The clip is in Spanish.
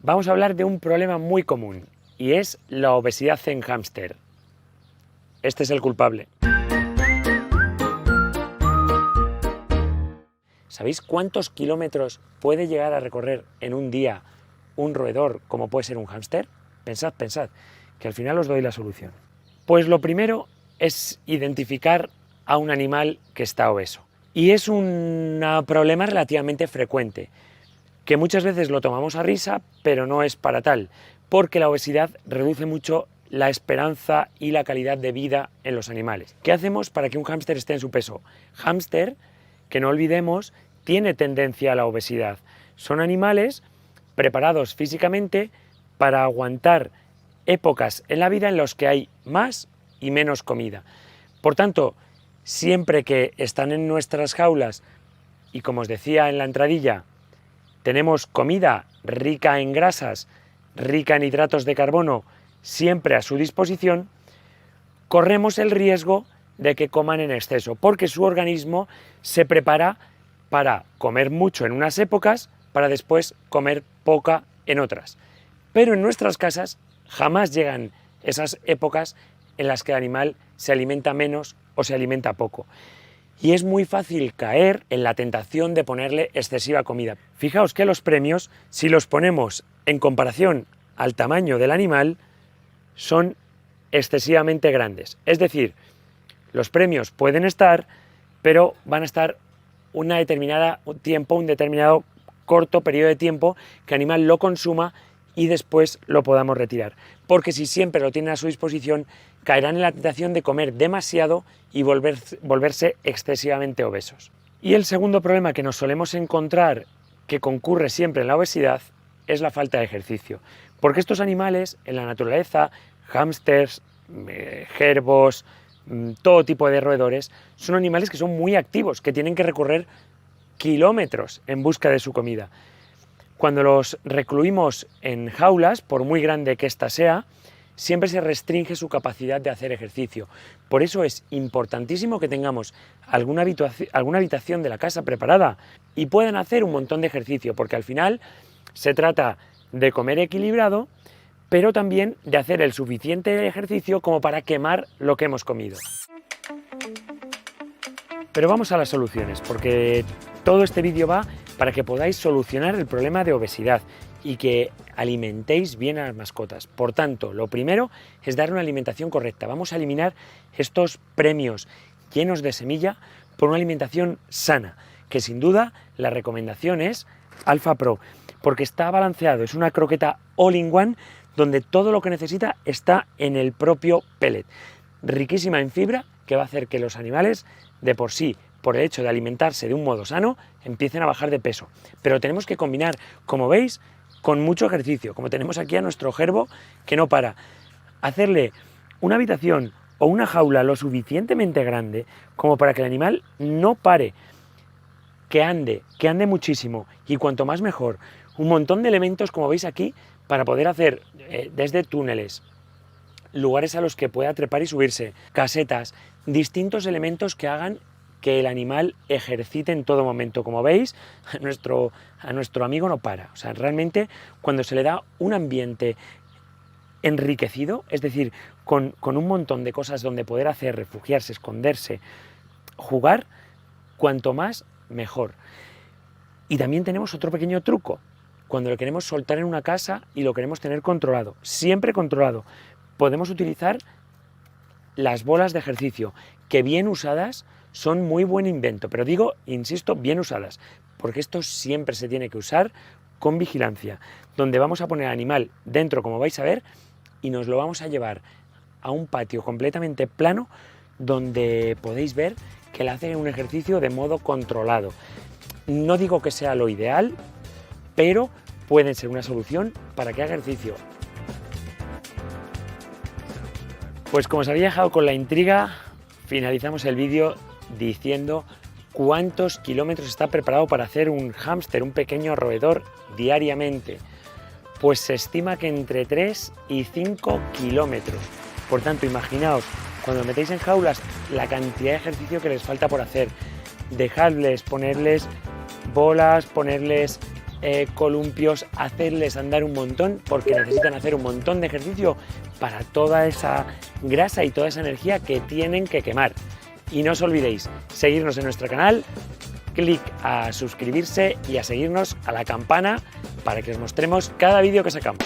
Vamos a hablar de un problema muy común y es la obesidad en hámster. Este es el culpable. ¿Sabéis cuántos kilómetros puede llegar a recorrer en un día un roedor como puede ser un hámster? Pensad, que al final os doy la solución. Pues lo primero es identificar a un animal que está obeso. Y es un problema relativamente frecuente, que muchas veces lo tomamos a risa, pero no es para tal, porque la obesidad reduce mucho la esperanza y la calidad de vida en los animales. ¿Qué hacemos para que un hámster esté en su peso? Hámster, que no olvidemos, tiene tendencia a la obesidad. Son animales preparados físicamente para aguantar épocas en la vida en las que hay más y menos comida. Por tanto, siempre que están en nuestras jaulas y, como os decía en la entradilla, tenemos comida rica en grasas, rica en hidratos de carbono, siempre a su disposición, corremos el riesgo de que coman en exceso, porque su organismo se prepara para comer mucho en unas épocas, para después comer poca en otras. Pero en nuestras casas jamás llegan esas épocas en las que el animal se alimenta menos o se alimenta poco. Y es muy fácil caer en la tentación de ponerle excesiva comida. Fijaos que los premios, si los ponemos en comparación al tamaño del animal, son excesivamente grandes. Es decir, los premios pueden estar, pero van a estar un determinado corto periodo de tiempo que el animal lo consuma y después lo podamos retirar. Porque si siempre lo tienen a su disposición, caerán en la tentación de comer demasiado y volverse excesivamente obesos. Y el segundo problema que nos solemos encontrar, que concurre siempre en la obesidad, es la falta de ejercicio. Porque estos animales en la naturaleza, hámsters, jerbos, todo tipo de roedores, son animales que son muy activos, que tienen que recorrer kilómetros en busca de su comida. Cuando los recluimos en jaulas, por muy grande que ésta sea, siempre se restringe su capacidad de hacer ejercicio. Por eso es importantísimo que tengamos alguna habitación de la casa preparada y puedan hacer un montón de ejercicio, porque al final se trata de comer equilibrado, pero también de hacer el suficiente ejercicio como para quemar lo que hemos comido. Pero vamos a las soluciones, porque todo este vídeo va para que podáis solucionar el problema de obesidad y que alimentéis bien a las mascotas. Por tanto, lo primero es dar una alimentación correcta. Vamos a eliminar estos premios llenos de semilla por una alimentación sana, que sin duda la recomendación es Alpha Pro, porque está balanceado, es una croqueta all-in-one donde todo lo que necesita está en el propio pellet. Riquísima en fibra, que va a hacer que los animales de por sí, por el hecho de alimentarse de un modo sano, empiecen a bajar de peso. Pero tenemos que combinar, como veis, con mucho ejercicio, como tenemos aquí a nuestro jerbo que no para. Hacerle una habitación o una jaula lo suficientemente grande como para que el animal no pare, que ande muchísimo, y cuanto más mejor. Un montón de elementos, como veis aquí, para poder hacer desde túneles, lugares a los que pueda trepar y subirse, casetas, distintos elementos que hagan que el animal ejercite en todo momento. Como veis, a nuestro amigo no para. O sea, realmente cuando se le da un ambiente enriquecido, es decir, con un montón de cosas donde poder hacer, refugiarse, esconderse, jugar, cuanto más, mejor. Y también tenemos otro pequeño truco. Cuando lo queremos soltar en una casa y lo queremos tener controlado, siempre controlado, podemos utilizar las bolas de ejercicio, que bien usadas son muy buen invento, pero digo, insisto, bien usadas, porque esto siempre se tiene que usar con vigilancia, donde vamos a poner al animal dentro, como vais a ver, y nos lo vamos a llevar a un patio completamente plano, donde podéis ver que le hacen un ejercicio de modo controlado. No digo que sea lo ideal, pero pueden ser una solución para que haga ejercicio. Pues como os había dejado con la intriga, finalizamos el vídeo diciendo cuántos kilómetros está preparado para hacer un hámster, un pequeño roedor, diariamente. Pues se estima que entre 3 y 5 kilómetros. Por tanto, imaginaos, cuando metéis en jaulas, la cantidad de ejercicio que les falta por hacer. Dejadles, ponerles bolas, ponerles columpios, hacerles andar un montón, porque necesitan hacer un montón de ejercicio para toda esa grasa y toda esa energía que tienen que quemar. Y no os olvidéis, seguirnos en nuestro canal, clic a suscribirse y a seguirnos a la campana para que os mostremos cada vídeo que sacamos.